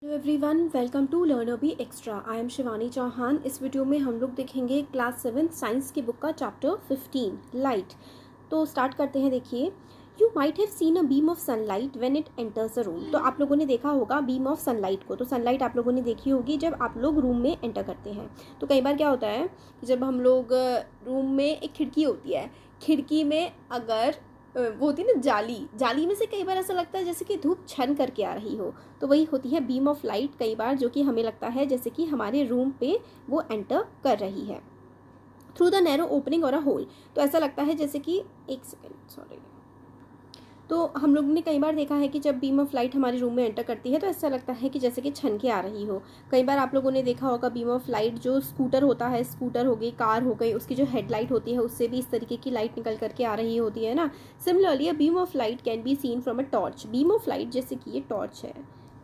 Hello everyone, welcome to learner B extra. I am Shivani Chauhan. इस video में हम लोग देखेंगे क्लास 7 साइंस की बुक का चैप्टर 15 लाइट। तो स्टार्ट करते हैं। देखिए, you might have seen a beam of sunlight when it enters a room. तो आप लोगों ने देखा होगा बीम ऑफ सनलाइट को। तो सनलाइट आप लोगों ने देखी होगी जब आप लोग रूम में एंटर करते हैं। तो कई बार क्या होता है कि जब हम लोग रूम में, एक खिड़की होती है, खिड़की में अगर वो होती है ना जाली में से कई बार ऐसा लगता है जैसे कि धूप छन करके आ रही हो। तो वही होती है बीम ऑफ लाइट कई बार, जो कि हमें लगता है जैसे कि हमारे रूम पे वो एंटर कर रही है थ्रू द नैरो ओपनिंग और अ होल। तो ऐसा लगता है जैसे कि, एक सेकेंड, सॉरी। तो हम लोग ने कई बार देखा है कि जब बीम ऑफ लाइट हमारे रूम में एंटर करती है तो ऐसा लगता है कि जैसे कि छन के आ रही हो। कई बार आप लोगों ने देखा होगा बीम ऑफ लाइट, जो स्कूटर होता है, स्कूटर हो गई, कार हो गई, उसकी जो हेडलाइट होती है उससे भी इस तरीके की लाइट निकल करके आ रही होती है ना। Similarly a beam of light can be seen from a torch. Beam of light जैसे कि ये टॉर्च है,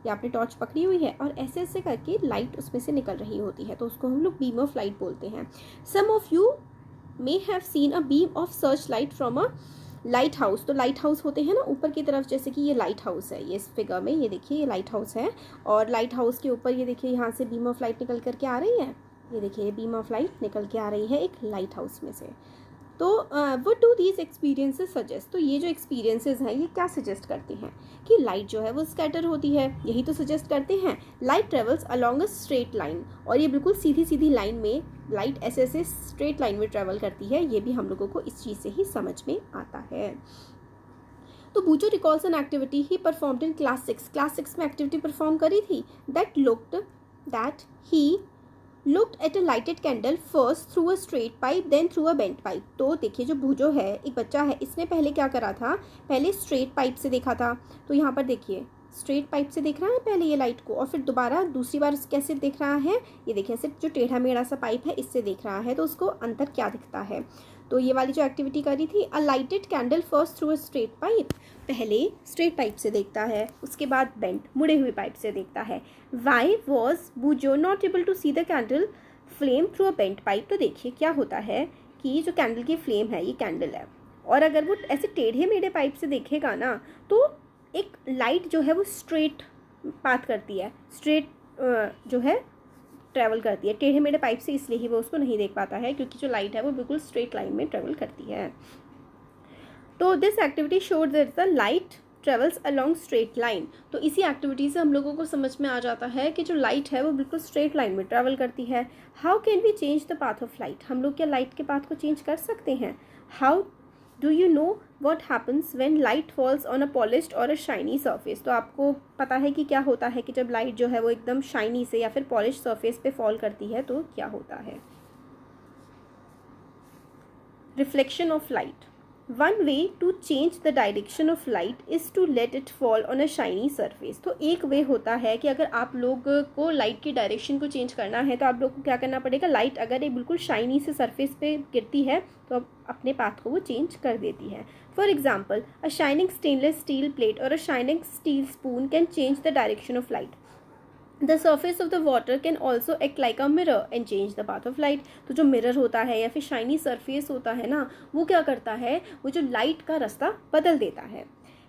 या आपने टॉर्च पकड़ी हुई है और ऐसे ऐसे करके लाइट उसमें से निकल रही होती है, तो उसको हम लोग बीम ऑफ लाइट बोलते हैं। Some of you may have seen a beam of search light from a lighthouse. तो लाइट हाउस होते हैं ना ऊपर की तरफ, जैसे कि ये लाइट हाउस है, ये इस फिगर में ये देखिए ये लाइट हाउस है, और लाइट हाउस के ऊपर ये देखिए यहाँ से बीम ऑफ लाइट निकल करके आ रही है। ये देखिए ये बीम ऑफ लाइट निकल के आ रही है एक लाइट हाउस में से। तो what do these experiences suggest. तो ये जो एक्सपीरियंसेस हैं ये क्या सजेस्ट करते हैं कि लाइट जो है वो स्कैटर होती है, यही तो सजेस्ट करते हैं। Light travels along a straight line, और ये बिल्कुल सीधी सीधी लाइन में लाइट ऐसे ऐसे स्ट्रेट लाइन में ट्रेवल करती है। ये भी हम लोगों को इस चीज़ से ही समझ में आता है। तो Boojho recalls an activity he performed in class 6 में एक्टिविटी परफॉर्म करी थी। That he looked at a lighted candle first through a straight pipe then through a bent pipe। तो देखिए जो भूजो है, एक बच्चा है, इसने पहले क्या करा था, पहले स्ट्रेट पाइप से देखा था। तो यहाँ पर देखिए स्ट्रेट पाइप से देख रहा है पहले ये लाइट को, और फिर दोबारा दूसरी बार कैसे देख रहा है, ये देखिए ऐसे जो टेढ़ा मेढ़ा सा पाइप है इससे देख रहा है। तो उसको अंतर क्या दिखता है। तो ये वाली जो एक्टिविटी करी थी, a lighted candle first through a straight pipe, पहले स्ट्रेट पाइप से देखता है, उसके बाद बेंट मुड़े हुए पाइप से देखता है। Why was Boojho not able to see the candle flame through a bent pipe. तो देखिए क्या होता है कि जो कैंडल की फ्लेम है, ये कैंडल है, और अगर वो ऐसे टेढ़े मेढ़े पाइप से देखेगा ना तो एक लाइट जो है वो स्ट्रेट पाथ करती है, स्ट्रेट जो है ट्रैवल करती है। टेढ़े मेढ़े पाइप से इसलिए ही वो उसको नहीं देख पाता है, क्योंकि जो लाइट है वो बिल्कुल स्ट्रेट लाइन में ट्रैवल करती है। तो this activity showed that the light travels along straight line. तो इसी एक्टिविटी से हम लोगों को समझ में आ जाता है कि जो लाइट है वो बिल्कुल स्ट्रेट लाइन में ट्रैवल करती है। How can we change the path of light. हम लोग क्या लाइट के पाथ को चेंज कर सकते हैं। How do you know what happens when light falls on a polished और अ शाइनी सर्फेस। तो आपको पता है कि क्या होता है कि जब लाइट जो है वो एकदम शाइनी से या फिर पॉलिश सर्फेस पे फॉल करती है तो क्या होता है। Reflection of light. One way to change the direction of light is to let it fall on a shiny surface। तो एक वे होता है कि अगर आप लोग को लाइट की डायरेक्शन को चेंज करना है तो आप लोग को क्या करना पड़ेगा, लाइट अगर एक बिल्कुल शाइनी से सरफेस पे गिरती है तो अब अपने पाथ को वो चेंज कर देती है। For example, a shining stainless steel plate और a shining steel spoon can change the direction of light. The surface of the water can also act like a mirror and change the path of light। तो जो mirror होता है या फिर shiny surface होता है ना, वो क्या करता है, वो जो लाइट का रास्ता बदल देता है।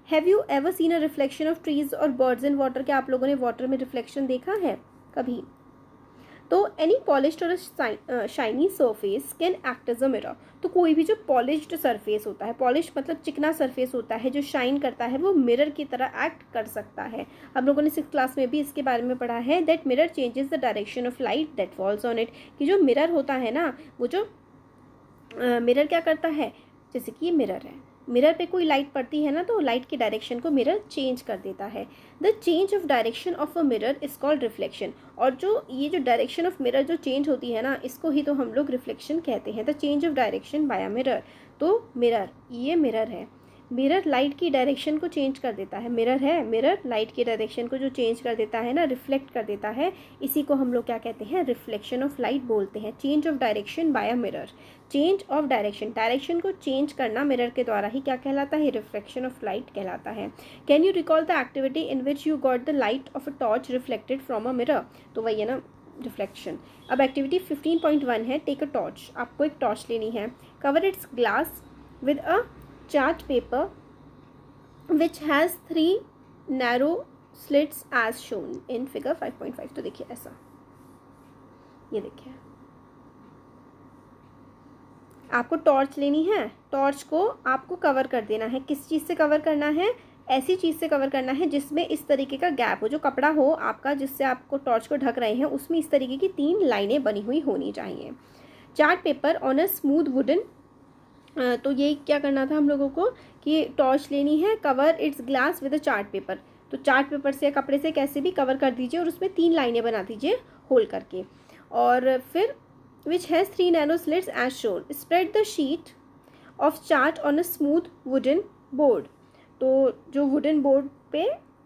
Have you ever seen a reflection of trees और बर्ड्स इन वाटर। क्या आप लोगों ने वाटर में रिफ्लेक्शन देखा है कभी। तो एनी पॉलिश्ड और shiny surface can act as a mirror. तो कोई भी जो पॉलिश्ड सरफेस होता है, पॉलिश मतलब चिकना सरफेस होता है जो शाइन करता है, वो मिरर की तरह एक्ट कर सकता है। हम लोगों ने 6th क्लास में भी इसके बारे में पढ़ा है, that mirror changes the direction of light that falls on it. कि जो मिरर होता है ना, वो जो मिरर क्या करता है, जैसे कि ये मिरर है, मिरर पे कोई लाइट पड़ती है ना तो लाइट की डायरेक्शन को मिरर चेंज कर देता है। The change of direction of a mirror is called reflection. और जो ये जो डायरेक्शन ऑफ मिरर जो चेंज होती है ना, इसको ही तो हम लोग रिफ्लेक्शन कहते हैं। The change of direction by a mirror. तो मिरर, ये मिरर है, मिरर लाइट की डायरेक्शन को चेंज कर देता है। मिरर है, मिरर लाइट की डायरेक्शन को जो चेंज कर देता है ना, रिफ्लेक्ट कर देता है, इसी को हम लोग क्या कहते हैं, रिफ्लेक्शन ऑफ लाइट बोलते हैं। Change of direction by a mirror, change of direction, direction को चेंज करना मिरर के द्वारा ही क्या कहलाता है, रिफ्लेक्शन ऑफ लाइट कहलाता है। Can you recall the activity in which you got the light of a torch reflected from a mirror. तो वही है ना रिफ्लेक्शन। अब एक्टिविटी 15.1 है, टेक अ टॉर्च। आपको एक टॉर्च लेनी है, cover its glass with a chart paper which has 3 narrow slits as shown in figure 5.5। तो देखिए ऐसा, ये देखिए आपको टॉर्च लेनी है, टॉर्च को आपको कवर कर देना है। किस चीज़ से कवर करना है? ऐसी चीज़ से कवर करना है जिसमें इस तरीके का गैप हो, जो कपड़ा हो आपका जिससे आपको टॉर्च को ढक रहे हैं उसमें इस तरीके की 3 लाइनें बनी हुई होनी चाहिए। Chart paper on a smooth wooden, तो ये क्या करना था हम लोगों को कि टॉर्च लेनी है, cover its glass with a chart paper. तो चार्ट पेपर से या कपड़े से कैसे भी कवर कर दीजिए और उसमें 3 लाइनें बना दीजिए होल करके। और फिर which has 3 narrow slits as shown. Spread the sheet of chart on a smooth wooden board. तो जो वुडन बोर्ड पे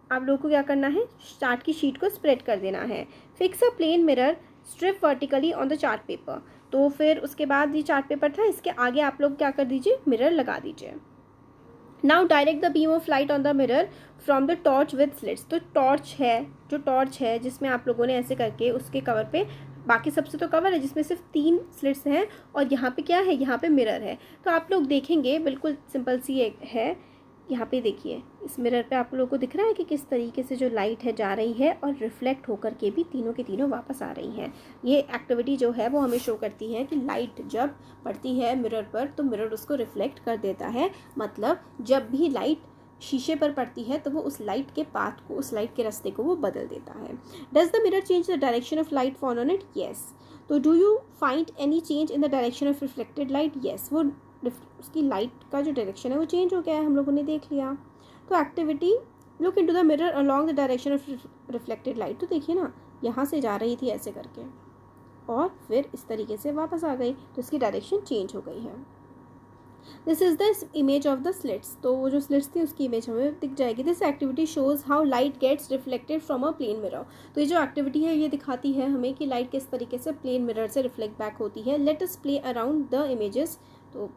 आप लोगों को क्या करना है, चार्ट की शीट को स्प्रेड कर देना है। Fix a plane mirror strip vertically on the chart paper. तो फिर उसके बाद ये चार्ट पेपर था, इसके आगे आप लोग क्या कर दीजिए, मिरर लगा दीजिए। Now direct the beam of light on the mirror from the torch with slits. तो टॉर्च है, जो टॉर्च है जिसमें आप लोगों ने ऐसे करके उसके कवर पे, बाकी सबसे तो कवर है जिसमें सिर्फ 3 स्लिट्स हैं और यहाँ पे क्या है, यहाँ पे मिरर है। तो आप लोग देखेंगे बिल्कुल सिंपल सी एक है, यहाँ पे देखिए इस मिरर पे आप लोगों को दिख रहा है कि किस तरीके से जो लाइट है जा रही है और रिफ्लेक्ट होकर के भी तीनों के तीनों वापस आ रही हैं। ये एक्टिविटी जो है वो हमें शो करती है कि लाइट जब पड़ती है मिरर पर तो मिरर उसको रिफ्लेक्ट कर देता है। मतलब जब भी लाइट शीशे पर पड़ती है तो वो उस लाइट के पाथ को, उस लाइट के रास्ते को वो बदल देता है। Does the mirror change the direction of light fall on it? Yes. तो do you find any change in the direction of reflected light? Yes. वो उसकी लाइट का जो डायरेक्शन है वो चेंज हो गया है, हम लोगों ने देख लिया। तो activity look into the mirror along the direction of reflected light. तो देखिए ना, यहाँ से जा रही थी ऐसे करके और फिर इस तरीके से वापस आ गई, तो इसकी डायरेक्शन चेंज हो गई है। This is the image of the slits. तो वो जो स्लिट्स थी उसकी इमेज हमें दिख जाएगी। This activity shows how light gets reflected from a plane mirror. तो ये जो एक्टिविटी है ये दिखाती है हमें कि लाइट किस तरीके से प्लेन मिरर से रिफ्लेक्ट बैक होती है। Let us play around the images. तो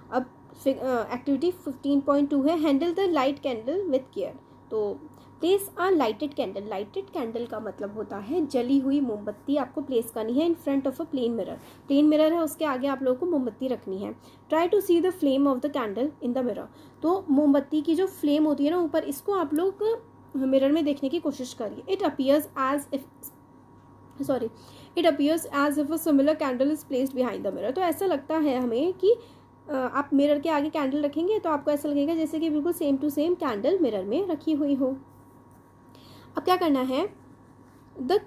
अब एक्टिविटी 15.2 है, handle the light candle with care. तो प्लेस अ लाइटेड कैंडल। लाइटेड कैंडल का मतलब होता है जली हुई मोमबत्ती आपको प्लेस करनी है in front of a plane mirror. Plane mirror है, उसके आगे आप लोगों को मोमबत्ती रखनी है। Try to see the flame of the candle in the mirror. तो मोमबत्ती की जो फ्लेम होती है ना ऊपर, इसको आप लोग मिरर में देखने की कोशिश करिए। It appears as if a similar candle is placed behind the mirror. तो ऐसा लगता है हमें कि आप मिरर के आगे कैंडल रखेंगे तो आपको ऐसा लगेगा जैसे कि बिल्कुल same to same candle mirror में रखी हुई हो। अब क्या करना है, the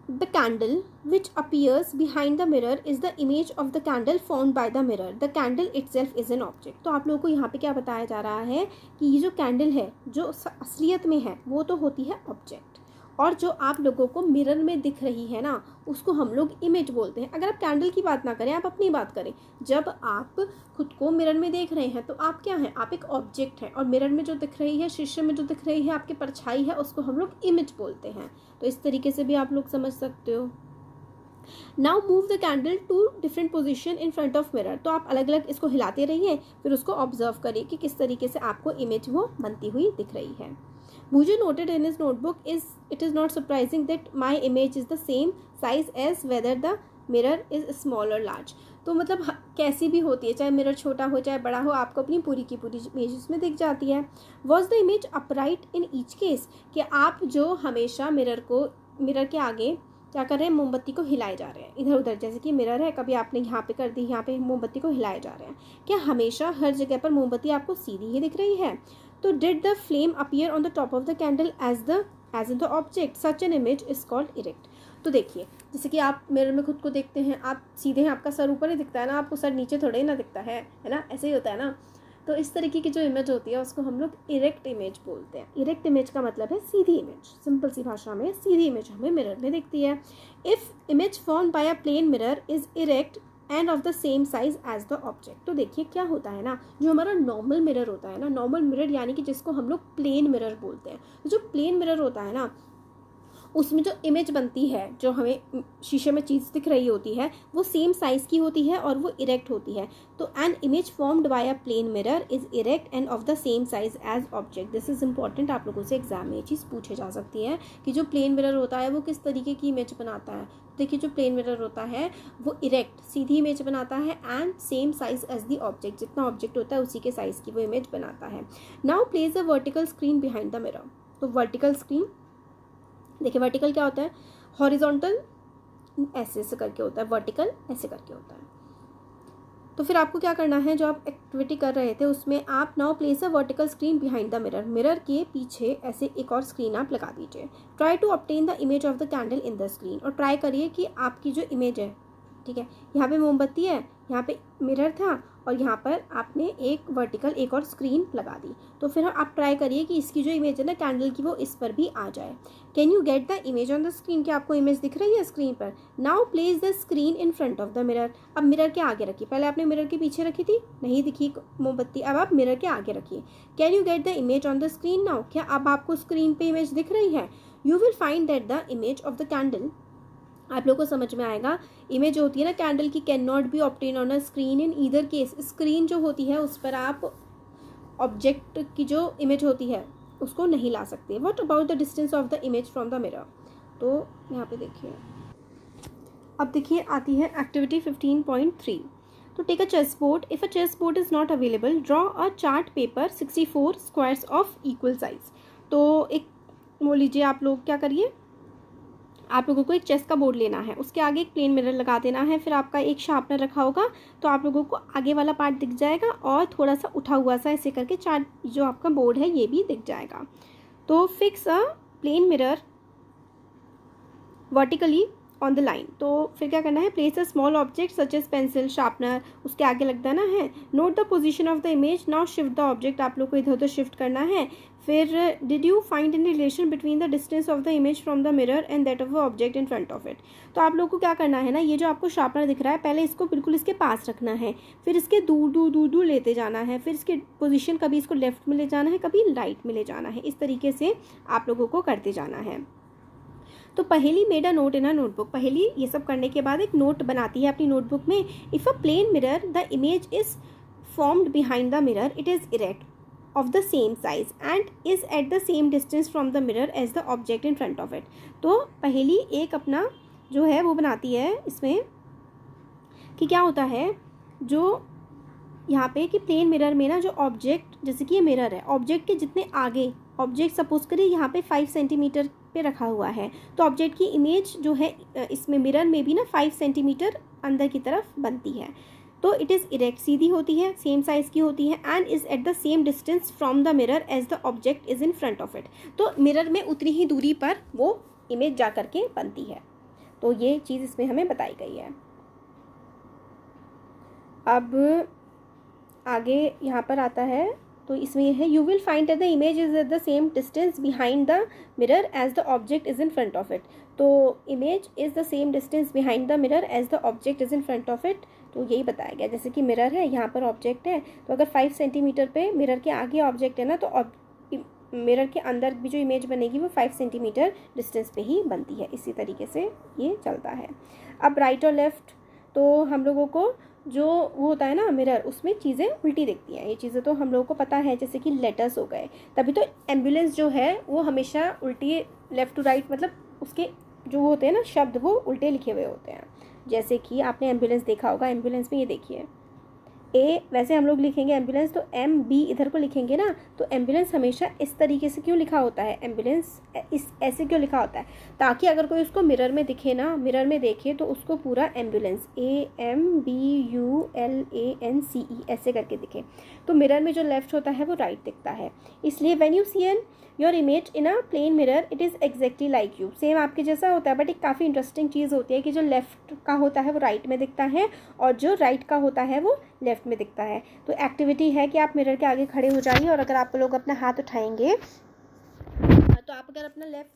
candle which appears behind the mirror is the image of the candle found by the mirror. The candle itself is an object. तो आप लोगों को यहाँ पे क्या बताया जा रहा है कि ये जो कैंडल है जो असलियत में है वो तो होती है ऑब्जेक्ट, और जो आप लोगों को मिरर में दिख रही है ना उसको हम लोग इमेज बोलते हैं। अगर आप कैंडल की बात ना करें, आप अपनी बात करें, जब आप खुद को मिरर में देख रहे हैं तो आप क्या हैं, आप एक ऑब्जेक्ट हैं, और मिरर में जो दिख रही है, शीशे में जो दिख रही है आपकी परछाई है, उसको हम लोग इमेज बोलते हैं। तो इस तरीके से भी आप लोग समझ सकते हो। Now move the candle to different position in front of mirror. तो आप अलग अलग इसको हिलाते रहिए, फिर उसको ऑब्जर्व करिए कि किस तरीके से आपको इमेज वो बनती हुई दिख रही है। Bhuju noted in his notebook, it is not surprising that my image is the same size as whether the mirror is small or large। तो मतलब कैसी भी होती है, चाहे मिरर छोटा हो चाहे बड़ा हो, आपको अपनी पूरी की पूरी इमेज उसमें दिख जाती है। Was the image upright in each case? कि आप जो हमेशा मिरर के आगे क्या कर रहे हैं, मोमबत्ती को हिलाए जा रहे हैं इधर उधर, जैसे कि मिरर है, कभी आपने यहाँ पे कर दी, यहाँ पे मोमबत्ती को हिलाए जा रहे हैं, क्या हमेशा हर जगह पर मोमबत्ती आपको सीधी ही दिख रही है? तो did the flame appear on the top of the candle as in the object, such an image is called erect. तो देखिए, जैसे कि आप मिरर में खुद को देखते हैं, आप सीधे हैं, आपका सर ऊपर ही दिखता है ना, आपको सर नीचे थोड़े ही ना दिखता है ना, ऐसे ही होता है ना। तो इस तरीके की जो इमेज होती है उसको हम लोग इरेक्ट इमेज बोलते हैं। इरेक्ट इमेज का मतलब है सीधी इमेज, सिंपल सी भाषा में सीधी इमेज हमें मिरर में दिखती है। If image formed by a plane mirror is erect and of the same size as the object. तो देखिए क्या होता है ना, जो हमारा नॉर्मल मिरर होता है ना, नॉर्मल मिरर यानी कि जिसको हम लोग प्लेन मिरर बोलते हैं, तो जो प्लेन मिरर होता है ना उसमें जो इमेज बनती है, जो हमें शीशे में चीज़ दिख रही होती है, वो सेम साइज़ की होती है और वो इरेक्ट होती है। तो an image formed by a plane mirror is erect and of the same size as object. This is important, आप लोगों से एग्जाम में ये चीज़ पूछे जा सकती है कि जो प्लेन मिरर होता है वो किस तरीके की इमेज बनाता है। देखिए, जो प्लेन मिरर होता है वो इरेक्ट सीधी इमेज बनाता है and same size as the object, जितना ऑब्जेक्ट होता है उसी के साइज़ की वो इमेज बनाता है। Now place a vertical screen behind the mirror. तो वर्टिकल स्क्रीन, देखिए वर्टिकल क्या होता है, हॉरिजॉन्टल ऐसे ऐसे करके होता है, वर्टिकल ऐसे करके होता है। तो फिर आपको क्या करना है, जो आप एक्टिविटी कर रहे थे उसमें आप now place a vertical screen behind the mirror, mirror के पीछे ऐसे एक और स्क्रीन आप लगा दीजिए। Try to obtain the image of the candle in the screen, और ट्राई करिए कि आपकी जो इमेज है, ठीक है, यहाँ पे मोमबत्ती है, यहाँ पे मिरर था और यहाँ पर आपने एक वर्टिकल एक और स्क्रीन लगा दी। तो फिर आप ट्राई करिए कि इसकी जो इमेज है ना कैंडल की, वो इस पर भी आ जाए। Can you get the image on the screen, क्या आपको इमेज दिख रही है स्क्रीन पर? Now place the screen in front of the mirror, अब मिरर के आगे रखिए, पहले आपने मिरर के पीछे रखी थी, नहीं दिखी मोमबत्ती, अब आप मिरर के आगे रखिए। Can you get the image on the screen now, क्या अब आपको स्क्रीन पे इमेज दिख रही है? You will find that the image of the candle, आप लोगों को समझ में आएगा, इमेज होती है ना कैंडल की, can not be obtain on a screen in either case, screen जो होती है उस पर आप ऑब्जेक्ट की जो इमेज होती है उसको नहीं ला सकते। What about the distance of the image from the mirror, तो यहाँ पे देखिए, अब देखिए आती है एक्टिविटी 15.3। तो take a chess board, if a chess board is not available draw a chart paper 64 squares of equal size. तो एक बोल लीजिए, आप लोग क्या करिए, आप लोगों को एक चेस का बोर्ड लेना है, उसके आगे एक प्लेन मिरर लगा देना है, फिर आपका एक शार्पनर रखा होगा, तो आप लोगों को आगे वाला पार्ट दिख जाएगा और थोड़ा सा उठा हुआ सा ऐसे करके चार्ट जो आपका बोर्ड है ये भी दिख जाएगा। तो fix a plane mirror vertically on the line, तो फिर क्या करना है, place a small object such as pencil, sharpener उसके आगे लग देना है। Note the position of the image, now shift the object, आप लोग को इधर उधर शिफ्ट करना है। फिर did you find an relation between the distance of the image from the mirror and that of the object in front of it. तो आप लोग को क्या करना है ना, ये जो आपको शार्पनर दिख रहा है पहले इसको बिल्कुल इसके पास रखना है, फिर इसके दूर दूर दूर दूर लेते जाना है, फिर इसकी पोजीशन कभी इसको लेफ्ट में ले जाना है, कभी राइट में ले जाना है, इस तरीके से आप लोगों को करते जाना है। तो पहेली made a note in a notebook, पहेली ये सब करने के बाद एक नोट बनाती है अपनी नोटबुक में। If a plane mirror the image is formed behind the mirror, it is erect of the same size and is at the same distance from the mirror as the object in front of it। तो पहेली एक अपना जो है वो बनाती है इसमें कि क्या होता है, जो यहाँ पे कि प्लेन मिरर में ना जो ऑब्जेक्ट, जैसे कि ये मिरर है, ऑब्जेक्ट के जितने आगे, ऑब्जेक्ट सपोज करिए यहाँ पे 5 सेंटीमीटर पे रखा हुआ है, तो ऑब्जेक्ट की इमेज जो है इसमें मिरर में भी ना 5 सेंटीमीटर अंदर की तरफ बनती है। तो इट इज़ इरेक्ट, सीधी होती है, सेम साइज़ की होती है, and is at the same distance from the mirror as the object is in front of it. तो मिरर में उतनी ही दूरी पर वो इमेज जा करके बनती है। तो ये चीज़ इसमें हमें बताई गई है। अब आगे यहाँ पर आता है, तो इसमें यह है, you will find that the image is at the same distance behind the mirror as the object is in front of it. तो image is the same distance behind the mirror as the object is in front of it. तो यही बताया गया, जैसे कि mirror है, यहाँ पर ऑब्जेक्ट है, तो अगर 5 सेंटीमीटर पे मिरर के आगे ऑब्जेक्ट है ना, तो मिरर के अंदर भी जो इमेज बनेगी वो 5 सेंटीमीटर डिस्टेंस पे ही बनती है। इसी तरीके से ये चलता है। अब राइट और लेफ़्ट, तो हम लोगों को जो वो होता है ना मिरर, उसमें चीज़ें उल्टी दिखती हैं, ये चीज़ें तो हम लोगों को पता है, जैसे कि लेटर्स हो गए, तभी तो एम्बुलेंस जो है वो हमेशा उल्टी, लेफ़्ट टू राइट, मतलब उसके जो होते हैं ना शब्द वो उल्टे लिखे हुए होते हैं। जैसे कि आपने एम्बुलेंस देखा होगा, एम्बुलेंस में ये देखिए ए, वैसे हम लोग लिखेंगे एम्बुलेंस तो एम बी इधर को लिखेंगे ना, तो एम्बुलेंस हमेशा इस तरीके से क्यों लिखा होता है, एम्बुलेंस इस ऐसे क्यों लिखा होता है, ताकि अगर कोई उसको मिरर में दिखे ना, मिरर में देखे तो उसको पूरा एम्बुलेंस AMBULANCE ऐसे करके दिखे। तो मिरर में जो लेफ्ट होता है वो राइट दिखता है, इसलिए when you see an your image in a plane mirror it is exactly like you, same आपके जैसा होता है, बट एक काफ़ी इंटरेस्टिंग चीज़ होती है कि जो लेफ़्ट का होता है वो राइट में दिखता है और जो राइट का होता है वो लेफ़्ट में दिखता है। तो एक्टिविटी है कि आप मिरर के आगे खड़े हो जाइए और अगर आप लोग अपना हाथ उठाएंगे, तो आप अगर अपना लेफ़्ट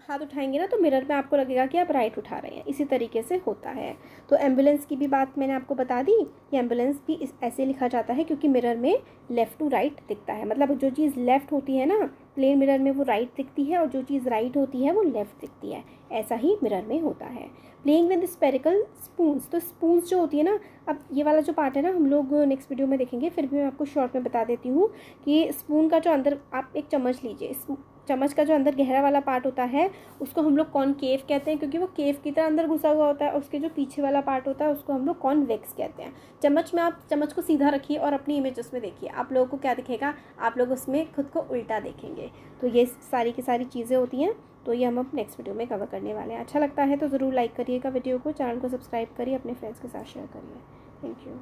हाथ उठाएंगे ना तो मिरर में आपको लगेगा कि आप राइट उठा रहे हैं, इसी तरीके से होता है। तो एम्बुलेंस की भी बात मैंने आपको बता दी कि एम्बुलेंस भी ऐसे लिखा जाता है क्योंकि मिरर में लेफ़्ट टू राइट दिखता है, मतलब जो चीज़ लेफ़्ट होती है ना प्लेन मिरर में वो राइट दिखती है और जो चीज़ राइट होती है वो लेफ़्ट दिखती है, ऐसा ही मिरर में होता है। प्लेइंग विद स्पेरिकल स्पून्स, तो स्पून्स जो होती है ना, अब ये वाला जो पार्ट है ना हम लोग नेक्स्ट वीडियो में देखेंगे, फिर भी मैं आपको शॉर्ट में बता देती हूँ कि स्पून का जो अंदर, आप एक चम्मच लीजिए, चम्मच का जो अंदर गहरा वाला पार्ट होता है उसको हम लोग कॉनकेव कहते हैं, क्योंकि वो केव की तरह अंदर घुसा हुआ होता है। और उसके जो पीछे वाला पार्ट होता है उसको हम लोग कॉन्वेक्स कहते हैं। चम्मच में आप चम्मच को सीधा रखिए और अपनी इमेज उसमें देखिए, आप लोगों को क्या दिखेगा, आप लोग उसमें खुद को उल्टा देखेंगे। तो ये सारी की सारी चीज़ें होती हैं, तो ये हम अब नेक्स्ट वीडियो में कवर करने वाले हैं। अच्छा लगता है तो ज़रूर लाइक करिएगा वीडियो को, चैनल को सब्सक्राइब करिए, अपने फ्रेंड्स के साथ शेयर करिए। Thank you.